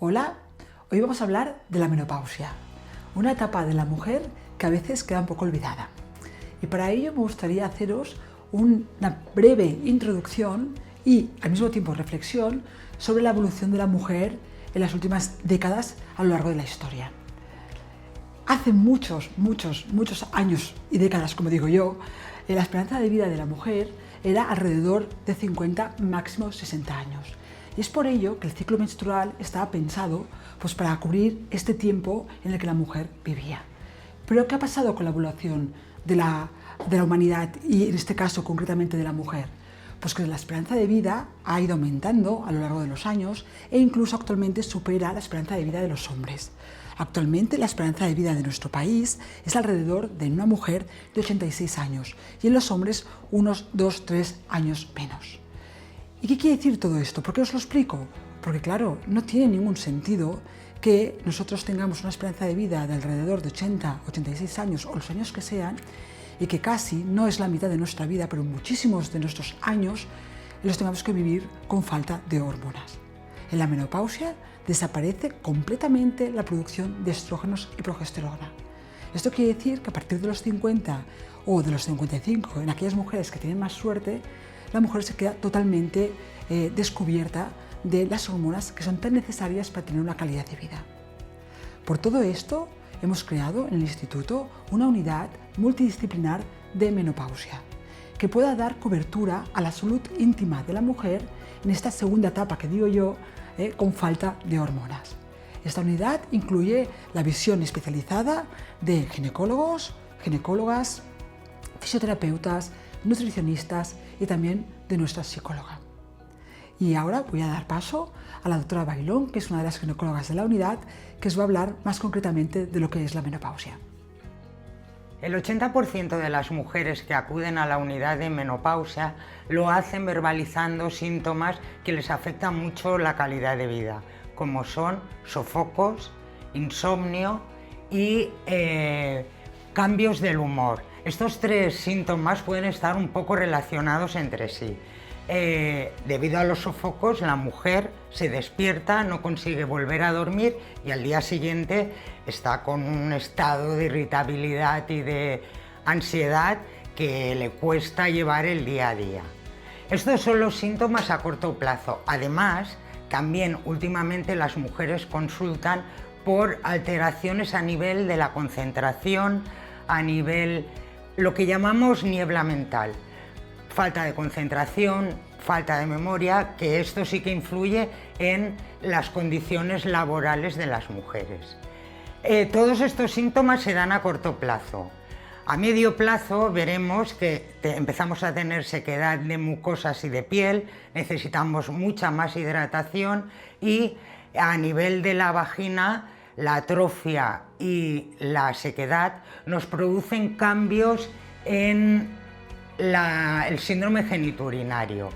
Hola, hoy vamos a hablar de la menopausia, una etapa de la mujer que a veces queda un poco olvidada. Y para ello me gustaría haceros una breve introducción y al mismo tiempo reflexión sobre la evolución de la mujer en las últimas décadas a lo largo de la historia. Hace muchos años y décadas, como digo yo, la esperanza de vida de la mujer era alrededor de 50, máximo 60 años. Y es por ello que el ciclo menstrual estaba pensado para cubrir este tiempo en el que la mujer vivía. Pero ¿qué ha pasado con la evolución de la humanidad y en este caso concretamente de la mujer? Pues que la esperanza de vida ha ido aumentando a lo largo de los años e incluso actualmente supera la esperanza de vida de los hombres. Actualmente la esperanza de vida de nuestro país es alrededor de una mujer de 86 años y en los hombres unos 2-3 años menos. ¿Y qué quiere decir todo esto? ¿Por qué os lo explico? Porque claro, no tiene ningún sentido que nosotros tengamos una esperanza de vida de alrededor de 80-86 años o los años que sean y que casi no es la mitad de nuestra vida, pero muchísimos de nuestros años los tengamos que vivir con falta de hormonas. En la menopausia desaparece completamente la producción de estrógenos y progesterona. Esto quiere decir que a partir de los 50 o de los 55, en aquellas mujeres que tienen más suerte, la mujer se queda totalmente descubierta de las hormonas que son tan necesarias para tener una calidad de vida. Por todo esto, hemos creado en el Instituto una unidad multidisciplinar de menopausia que pueda dar cobertura a la salud íntima de la mujer en esta segunda etapa que digo yo, con falta de hormonas. Esta unidad incluye la visión especializada de ginecólogos, ginecólogas, fisioterapeutas, nutricionistas y también de nuestra psicóloga. Y ahora voy a dar paso a la doctora Bailón, que es una de las ginecólogas de la unidad, que os va a hablar más concretamente de lo que es la menopausia. El 80% de las mujeres que acuden a la unidad de menopausia lo hacen verbalizando síntomas que les afectan mucho la calidad de vida, como son sofocos, insomnio y cambios del humor. Estos tres síntomas pueden estar un poco relacionados entre sí. Debido a los sofocos, la mujer se despierta, no consigue volver a dormir y al día siguiente está con un estado de irritabilidad y de ansiedad que le cuesta llevar el día a día. Estos son los síntomas a corto plazo. Además, también últimamente las mujeres consultan por alteraciones a nivel de la concentración, a nivel lo que llamamos niebla mental. Falta de concentración, falta de memoria, que esto sí que influye en las condiciones laborales de las mujeres. Todos estos síntomas se dan a corto plazo. A medio plazo veremos que empezamos a tener sequedad de mucosas y de piel, necesitamos mucha más hidratación y a nivel de la vagina la atrofia y la sequedad nos producen cambios en el síndrome genitourinario.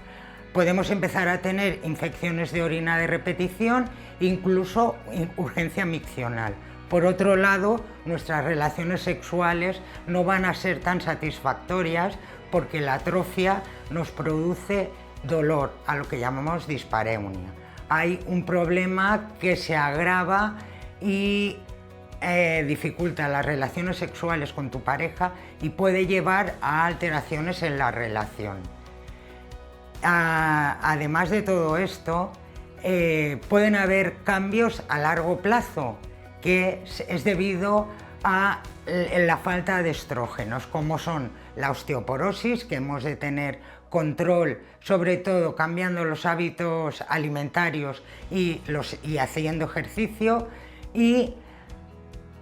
Podemos empezar a tener infecciones de orina de repetición, incluso urgencia miccional. Por otro lado, nuestras relaciones sexuales no van a ser tan satisfactorias porque la atrofia nos produce dolor, a lo que llamamos dispareunia. Hay un problema que se agrava y dificulta las relaciones sexuales con tu pareja y puede llevar a alteraciones en la relación. Además de todo esto, pueden haber cambios a largo plazo, que es debido a la falta de estrógenos, como son la osteoporosis, que hemos de tener control, sobre todo cambiando los hábitos alimentarios y haciendo ejercicio. Y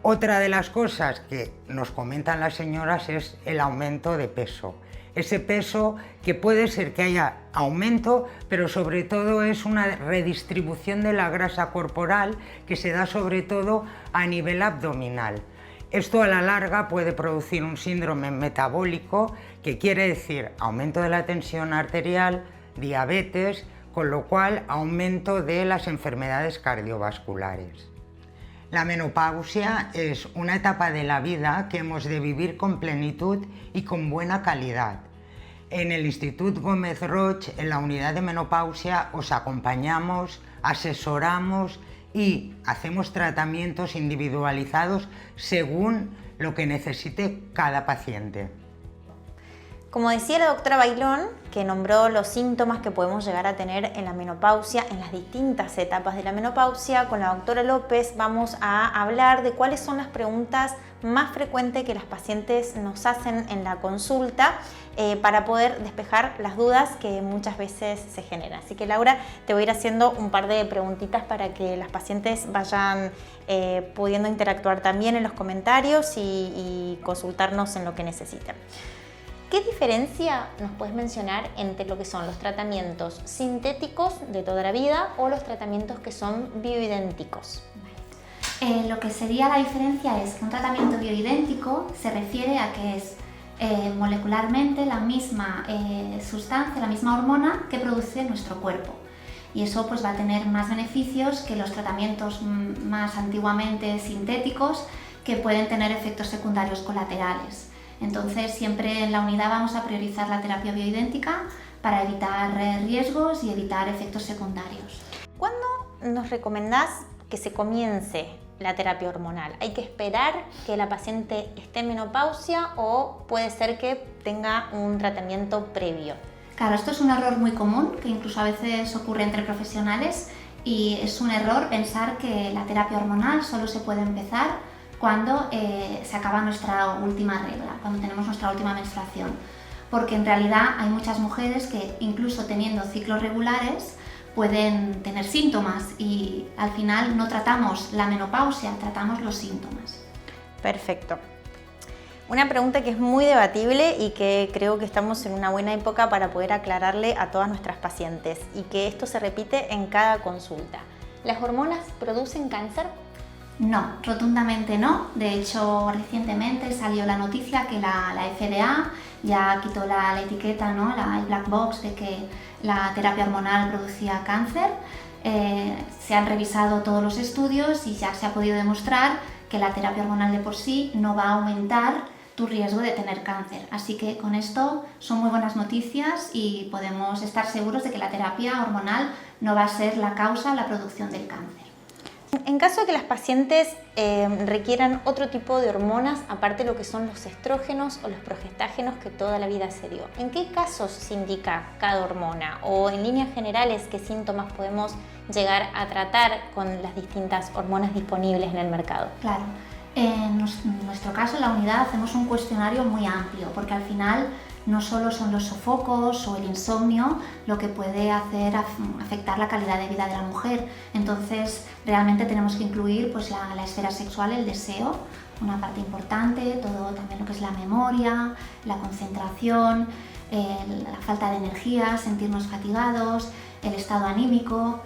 otra de las cosas que nos comentan las señoras es el aumento de peso. Ese peso que puede ser que haya aumento, pero sobre todo es una redistribución de la grasa corporal que se da sobre todo a nivel abdominal. Esto a la larga puede producir un síndrome metabólico, que quiere decir aumento de la tensión arterial, diabetes, con lo cual aumento de las enfermedades cardiovasculares. La menopausia es una etapa de la vida que hemos de vivir con plenitud y con buena calidad. En el Institut Gómez Roig, en la unidad de menopausia, os acompañamos, asesoramos y hacemos tratamientos individualizados según lo que necesite cada paciente. Como decía la doctora Bailón, que nombró los síntomas que podemos llegar a tener en la menopausia, en las distintas etapas de la menopausia, con la doctora López vamos a hablar de cuáles son las preguntas más frecuentes que las pacientes nos hacen en la consulta para poder despejar las dudas que muchas veces se generan. Así que Laura, te voy a ir haciendo un par de preguntitas para que las pacientes vayan pudiendo interactuar también en los comentarios y consultarnos en lo que necesiten. ¿Qué diferencia nos puedes mencionar entre lo que son los tratamientos sintéticos de toda la vida o los tratamientos que son bioidénticos? Lo que sería la diferencia es que un tratamiento bioidéntico se refiere a que es molecularmente la misma sustancia, la misma hormona que produce nuestro cuerpo. Y eso pues va a tener más beneficios que los tratamientos más antiguamente sintéticos, que pueden tener efectos secundarios colaterales. Entonces siempre en la unidad vamos a priorizar la terapia bioidéntica para evitar riesgos y evitar efectos secundarios. ¿Cuándo nos recomendás que se comience la terapia hormonal? ¿Hay que esperar que la paciente esté en menopausia o puede ser que tenga un tratamiento previo? Claro, esto es un error muy común que incluso a veces ocurre entre profesionales y es un error pensar que la terapia hormonal solo se puede empezar cuando se acaba nuestra última regla, cuando tenemos nuestra última menstruación, porque en realidad hay muchas mujeres que incluso teniendo ciclos regulares pueden tener síntomas y al final no tratamos la menopausia, tratamos los síntomas. Perfecto. Una pregunta que es muy debatible y que creo que estamos en una buena época para poder aclararle a todas nuestras pacientes y que esto se repite en cada consulta. ¿Las hormonas producen cáncer? No, rotundamente no. De hecho, recientemente salió la noticia que la FDA ya quitó la etiqueta, ¿no? El black box de que la terapia hormonal producía cáncer. Se han revisado todos los estudios y ya se ha podido demostrar que la terapia hormonal de por sí no va a aumentar tu riesgo de tener cáncer. Así que con esto son muy buenas noticias y podemos estar seguros de que la terapia hormonal no va a ser la causa de la producción del cáncer. En caso de que las pacientes requieran otro tipo de hormonas, aparte de lo que son los estrógenos o los progestágenos que toda la vida se dio, ¿en qué casos se indica cada hormona? O en líneas generales, ¿qué síntomas podemos llegar a tratar con las distintas hormonas disponibles en el mercado? Claro, en nuestro caso en la unidad hacemos un cuestionario muy amplio, porque al final no solo son los sofocos o el insomnio lo que puede afectar la calidad de vida de la mujer. Entonces, realmente tenemos que incluir pues, la esfera sexual, el deseo, una parte importante, todo también lo que es la memoria, la concentración, la falta de energía, sentirnos fatigados, el estado anímico.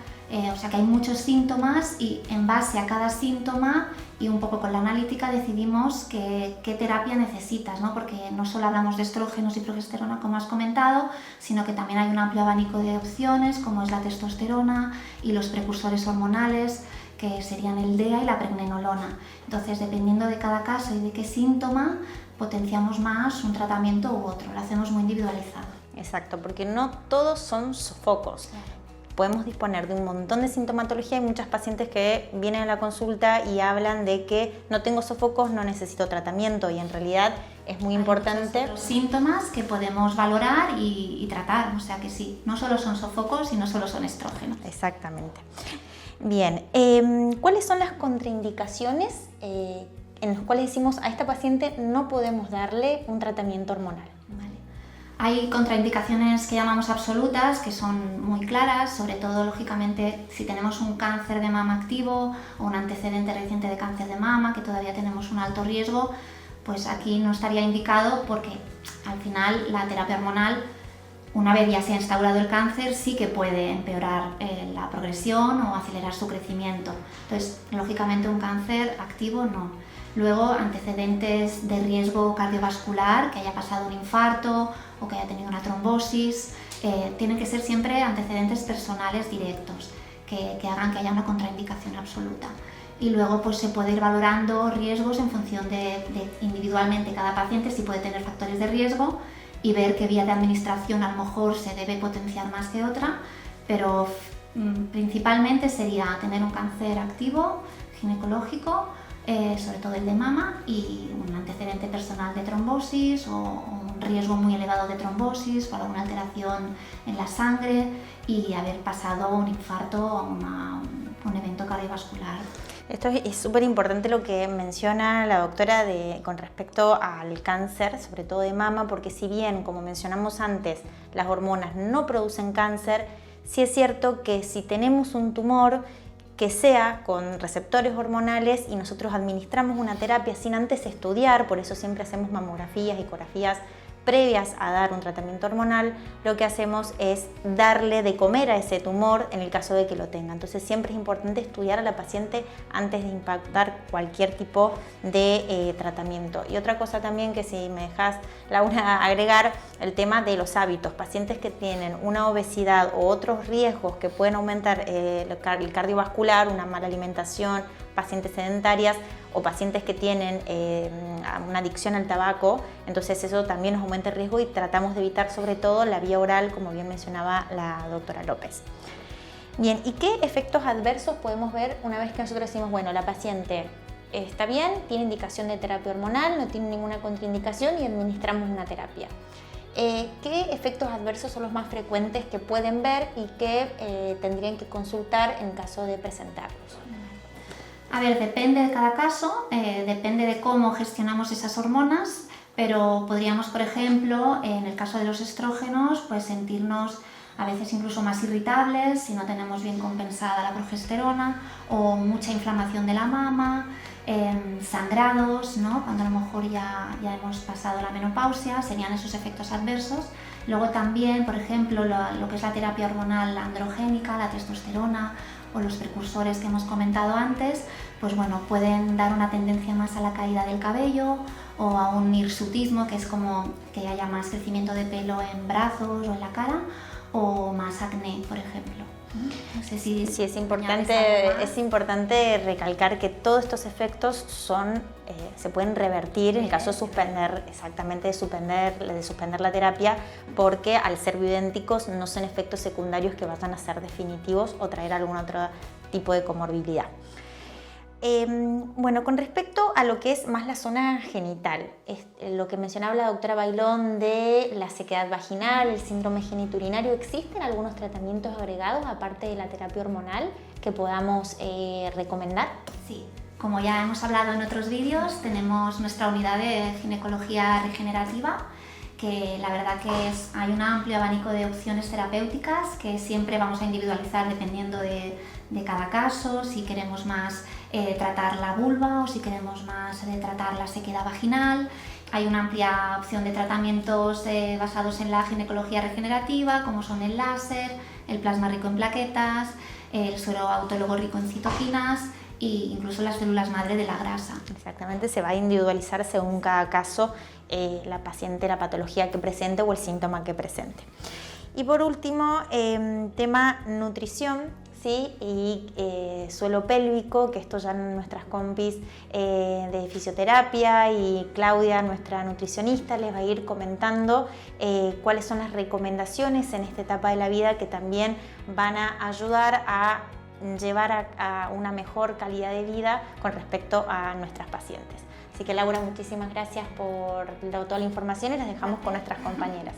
O sea que hay muchos síntomas y en base a cada síntoma y un poco con la analítica decidimos qué terapia necesitas, ¿no? Porque no solo hablamos de estrógenos y progesterona como has comentado, sino que también hay un amplio abanico de opciones como es la testosterona y los precursores hormonales que serían el DEA y la pregnenolona. Entonces, dependiendo de cada caso y de qué síntoma, potenciamos más un tratamiento u otro, lo hacemos muy individualizado. Exacto, porque no todos son sofocos. Podemos disponer de un montón de sintomatología. Hay muchas pacientes que vienen a la consulta y hablan de que no tengo sofocos, no necesito tratamiento y en realidad es muy importante. Los síntomas que podemos valorar y tratar, o sea que sí, no solo son sofocos y no solo son estrógenos. Exactamente. Bien, ¿cuáles son las contraindicaciones en las cuales decimos a esta paciente no podemos darle un tratamiento hormonal? Hay contraindicaciones que llamamos absolutas, que son muy claras, sobre todo, lógicamente, si tenemos un cáncer de mama activo o un antecedente reciente de cáncer de mama, que todavía tenemos un alto riesgo, pues aquí no estaría indicado porque al final la terapia hormonal, una vez ya se ha instaurado el cáncer, sí que puede empeorar la progresión o acelerar su crecimiento. Entonces, lógicamente, un cáncer activo no. Luego, antecedentes de riesgo cardiovascular, que haya pasado un infarto o que haya tenido una trombosis, tienen que ser siempre antecedentes personales directos que hagan que haya una contraindicación absoluta. Y luego pues, se puede ir valorando riesgos en función de individualmente cada paciente, si puede tener factores de riesgo y ver qué vía de administración a lo mejor se debe potenciar más que otra, pero Principalmente sería tener un cáncer activo, ginecológico, sobre todo el de mama, y un antecedente personal de trombosis o un riesgo muy elevado de trombosis o alguna alteración en la sangre y haber pasado un infarto o un evento cardiovascular. Esto es súper importante lo que menciona la doctora con respecto al cáncer, sobre todo de mama, porque si bien, como mencionamos antes, las hormonas no producen cáncer, sí es cierto que si tenemos un tumor que sea con receptores hormonales y nosotros administramos una terapia sin antes estudiar, por eso siempre hacemos mamografías y ecografías previas a dar un tratamiento hormonal, lo que hacemos es darle de comer a ese tumor en el caso de que lo tenga. Entonces siempre es importante estudiar a la paciente antes de impactar cualquier tipo de tratamiento. Y otra cosa también que si me dejas, Laura, agregar, el tema de los hábitos. Pacientes que tienen una obesidad o otros riesgos que pueden aumentar el cardiovascular, una mala alimentación, pacientes sedentarias o pacientes que tienen una adicción al tabaco, entonces eso también nos aumenta el riesgo y tratamos de evitar sobre todo la vía oral, como bien mencionaba la doctora López. Bien, ¿y qué efectos adversos podemos ver una vez que nosotros decimos, bueno, la paciente está bien, tiene indicación de terapia hormonal, no tiene ninguna contraindicación y administramos una terapia? ¿Qué efectos adversos son los más frecuentes que pueden ver y que tendrían que consultar en caso de presentarlos? A ver, depende de cada caso, depende de cómo gestionamos esas hormonas, pero podríamos, por ejemplo, en el caso de los estrógenos, pues sentirnos a veces incluso más irritables si no tenemos bien compensada la progesterona, o mucha inflamación de la mama, sangrados, ¿no? Cuando a lo mejor ya hemos pasado la menopausia, serían esos efectos adversos. Luego también, por ejemplo, lo que es la terapia hormonal androgénica, la testosterona o los precursores que hemos comentado antes, pues bueno, pueden dar una tendencia más a la caída del cabello o a un hirsutismo, que es como que haya más crecimiento de pelo en brazos o en la cara, o más acné, por ejemplo. No sé si sí, es importante recalcar que todos estos efectos se pueden revertir en el caso de suspender, de suspender la terapia, porque al ser bioidénticos no son efectos secundarios que vayan a ser definitivos o traer algún otro tipo de comorbilidad. Bueno, con respecto a lo que es más la zona genital, lo que mencionaba la doctora Bailón de la sequedad vaginal, el síndrome genitourinario, ¿existen algunos tratamientos agregados aparte de la terapia hormonal que podamos recomendar? Sí, como ya hemos hablado en otros vídeos, tenemos nuestra unidad de ginecología regenerativa, que la verdad que hay un amplio abanico de opciones terapéuticas que siempre vamos a individualizar dependiendo de cada caso, si queremos más tratar la vulva o si queremos más tratar la sequedad vaginal. Hay una amplia opción de tratamientos basados en la ginecología regenerativa, como son el láser, el plasma rico en plaquetas, el suero autólogo rico en citoquinas e incluso las células madre de la grasa. Exactamente, se va a individualizar según cada caso la paciente, la patología que presente o el síntoma que presente. Y por último, tema nutrición, ¿sí? Y suelo pélvico, que esto ya nuestras compis de fisioterapia y Claudia, nuestra nutricionista, les va a ir comentando cuáles son las recomendaciones en esta etapa de la vida que también van a ayudar a llevar a una mejor calidad de vida con respecto a nuestras pacientes. Así que Laura, muchísimas gracias por toda la información y las dejamos con nuestras compañeras.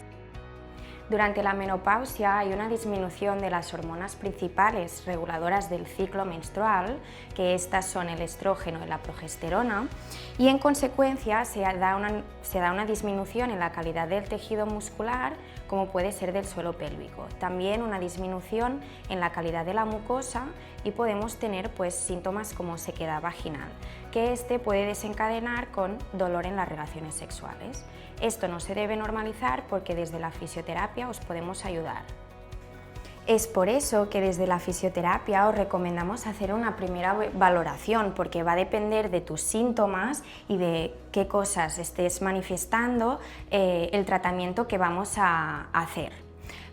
Durante la menopausia hay una disminución de las hormonas principales reguladoras del ciclo menstrual, que estas son el estrógeno y la progesterona, y en consecuencia se da una disminución en la calidad del tejido muscular, como puede ser del suelo pélvico. También una disminución en la calidad de la mucosa y podemos tener síntomas como sequedad vaginal, que puede desencadenar con dolor en las relaciones sexuales. Esto no se debe normalizar porque desde la fisioterapia os podemos ayudar. Es por eso que desde la fisioterapia os recomendamos hacer una primera valoración, porque va a depender de tus síntomas y de qué cosas estés manifestando el tratamiento que vamos a hacer.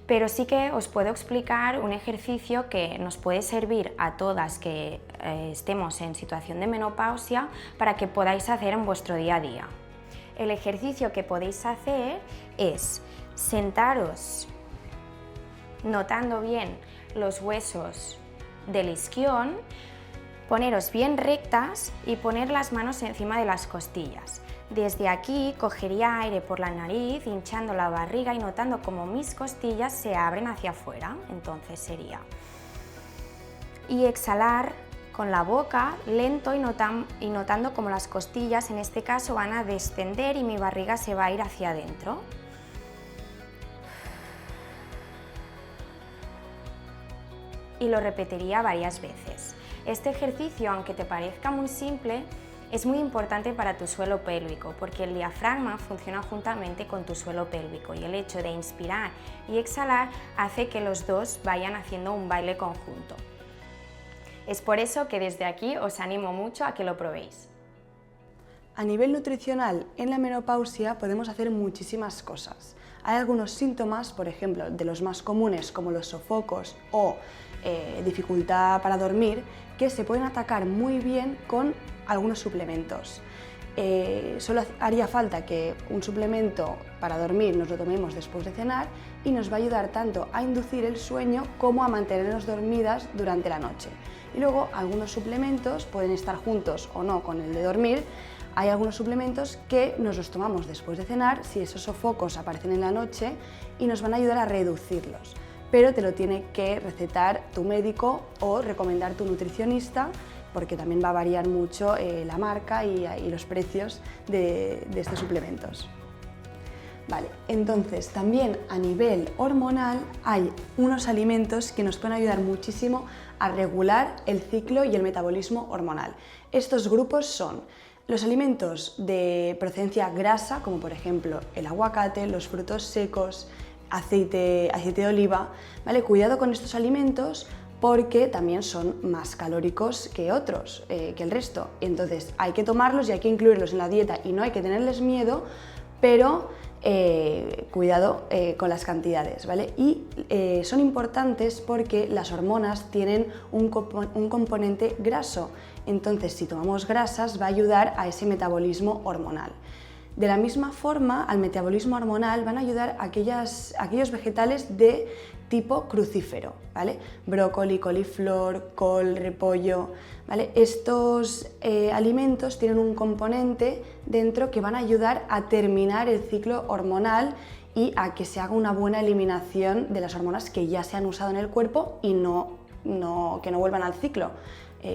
Pero sí que os puedo explicar un ejercicio que nos puede servir a todas que estemos en situación de menopausia para que podáis hacer en vuestro día a día. El ejercicio que podéis hacer es sentaros notando bien los huesos del isquión, poneros bien rectas y poner las manos encima de las costillas. Desde aquí cogería aire por la nariz, hinchando la barriga y notando como mis costillas se abren hacia afuera. Entonces sería... Y exhalar con la boca, lento y notando como las costillas en este caso van a descender y mi barriga se va a ir hacia adentro. Y lo repetiría varias veces. Este ejercicio, aunque te parezca muy simple, es muy importante para tu suelo pélvico porque el diafragma funciona juntamente con tu suelo pélvico y el hecho de inspirar y exhalar hace que los dos vayan haciendo un baile conjunto. Es por eso que desde aquí os animo mucho a que lo probéis. A nivel nutricional, en la menopausia podemos hacer muchísimas cosas. Hay algunos síntomas, por ejemplo, de los más comunes como los sofocos o dificultad para dormir, que se pueden atacar muy bien con algunos suplementos. Solo haría falta que un suplemento para dormir nos lo tomemos después de cenar y nos va a ayudar tanto a inducir el sueño como a mantenernos dormidas durante la noche. Y luego algunos suplementos pueden estar juntos o no con el de dormir. Hay algunos suplementos que nos los tomamos después de cenar si esos sofocos aparecen en la noche y nos van a ayudar a reducirlos, pero te lo tiene que recetar tu médico o recomendar tu nutricionista, porque también va a variar mucho la marca y los precios de estos suplementos. Vale, entonces también a nivel hormonal hay unos alimentos que nos pueden ayudar muchísimo a regular el ciclo y el metabolismo hormonal. Estos grupos son los alimentos de procedencia grasa, como por ejemplo el aguacate, los frutos secos, aceite de oliva, ¿vale? Cuidado con estos alimentos porque también son más calóricos que otros, que el resto. Entonces hay que tomarlos y hay que incluirlos en la dieta y no hay que tenerles miedo, pero cuidado con las cantidades, ¿vale? Y son importantes porque las hormonas tienen un componente graso, entonces si tomamos grasas va a ayudar a ese metabolismo hormonal. De la misma forma, al metabolismo hormonal van a ayudar aquellos vegetales de tipo crucífero, ¿vale? Brócoli, coliflor, col, repollo, ¿vale? Estos alimentos tienen un componente dentro que van a ayudar a terminar el ciclo hormonal y a que se haga una buena eliminación de las hormonas que ya se han usado en el cuerpo y que no vuelvan al ciclo,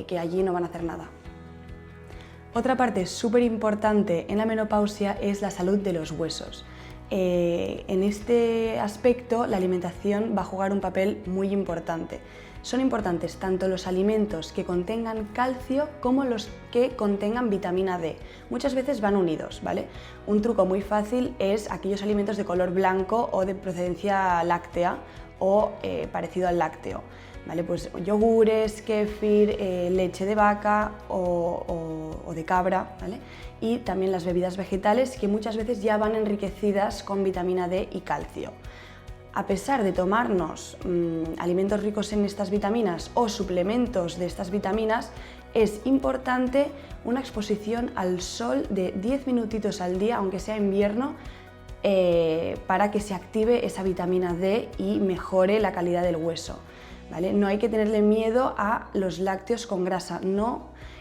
que allí no van a hacer nada. Otra parte súper importante en la menopausia es la salud de los huesos. En este aspecto la alimentación va a jugar un papel muy importante. Son importantes tanto los alimentos que contengan calcio como los que contengan vitamina D. Muchas veces van unidos, ¿vale? Un truco muy fácil es aquellos alimentos de color blanco o de procedencia láctea o parecido al lácteo. ¿Vale? Pues yogures, kéfir, leche de vaca o de cabra, ¿vale? Y también las bebidas vegetales que muchas veces ya van enriquecidas con vitamina D y calcio. A pesar de tomarnos alimentos ricos en estas vitaminas o suplementos de estas vitaminas, es importante una exposición al sol de 10 minutitos al día, aunque sea invierno, para que se active esa vitamina D y mejore la calidad del hueso. ¿Vale? No hay que tenerle miedo a los lácteos con grasa,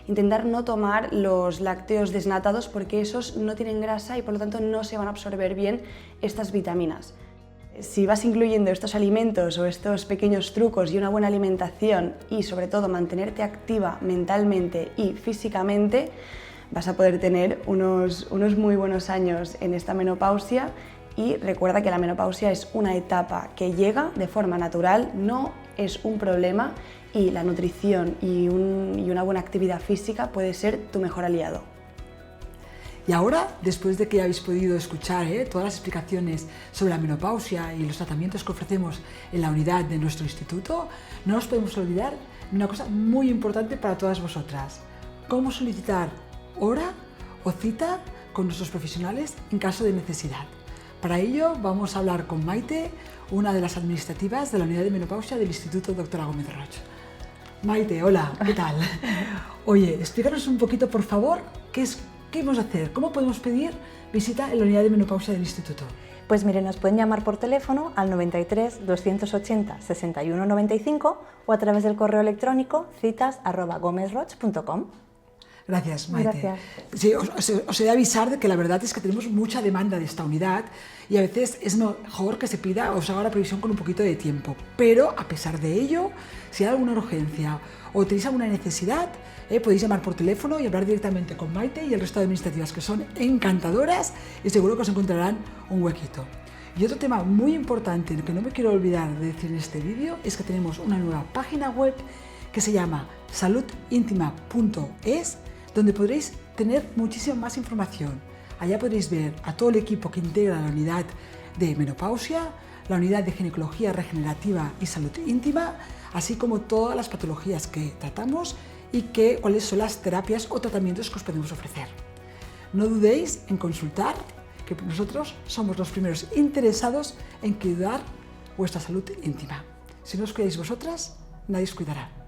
intentar no tomar los lácteos desnatados porque esos no tienen grasa y por lo tanto no se van a absorber bien estas vitaminas. Si vas incluyendo estos alimentos o estos pequeños trucos y una buena alimentación y sobre todo mantenerte activa mentalmente y físicamente, vas a poder tener unos muy buenos años en esta menopausia. Y recuerda que la menopausia es una etapa que llega de forma natural, no es un problema y la nutrición y una buena actividad física puede ser tu mejor aliado. Y ahora, después de que habéis podido escuchar todas las explicaciones sobre la menopausia y los tratamientos que ofrecemos en la unidad de nuestro instituto, no nos podemos olvidar de una cosa muy importante para todas vosotras: cómo solicitar hora o cita con nuestros profesionales en caso de necesidad. Para ello vamos a hablar con Maite, una de las administrativas de la unidad de menopausia del Instituto Dra. Gómez Roig. Maite, hola, ¿qué tal? Oye, explícanos un poquito, por favor, qué vamos a hacer, cómo podemos pedir visita en la unidad de menopausia del instituto. Pues miren, nos pueden llamar por teléfono al 93 280 61 95 o a través del correo electrónico citas@gomezroch.com. Gracias, Maite. Gracias. Sí, os he de avisar de que la verdad es que tenemos mucha demanda de esta unidad y a veces es mejor que se pida o se haga la previsión con un poquito de tiempo. Pero a pesar de ello, si hay alguna urgencia o tenéis alguna necesidad, podéis llamar por teléfono y hablar directamente con Maite y el resto de administrativas, que son encantadoras y seguro que os encontrarán un huequito. Y otro tema muy importante que no me quiero olvidar de decir en este vídeo es que tenemos una nueva página web que se llama saludintima.es, donde podréis tener muchísima más información. Allá podréis ver a todo el equipo que integra la unidad de menopausia, la unidad de ginecología regenerativa y salud íntima, así como todas las patologías que tratamos y cuáles son las terapias o tratamientos que os podemos ofrecer. No dudéis en consultar, que nosotros somos los primeros interesados en cuidar vuestra salud íntima. Si no os cuidáis vosotras, nadie os cuidará.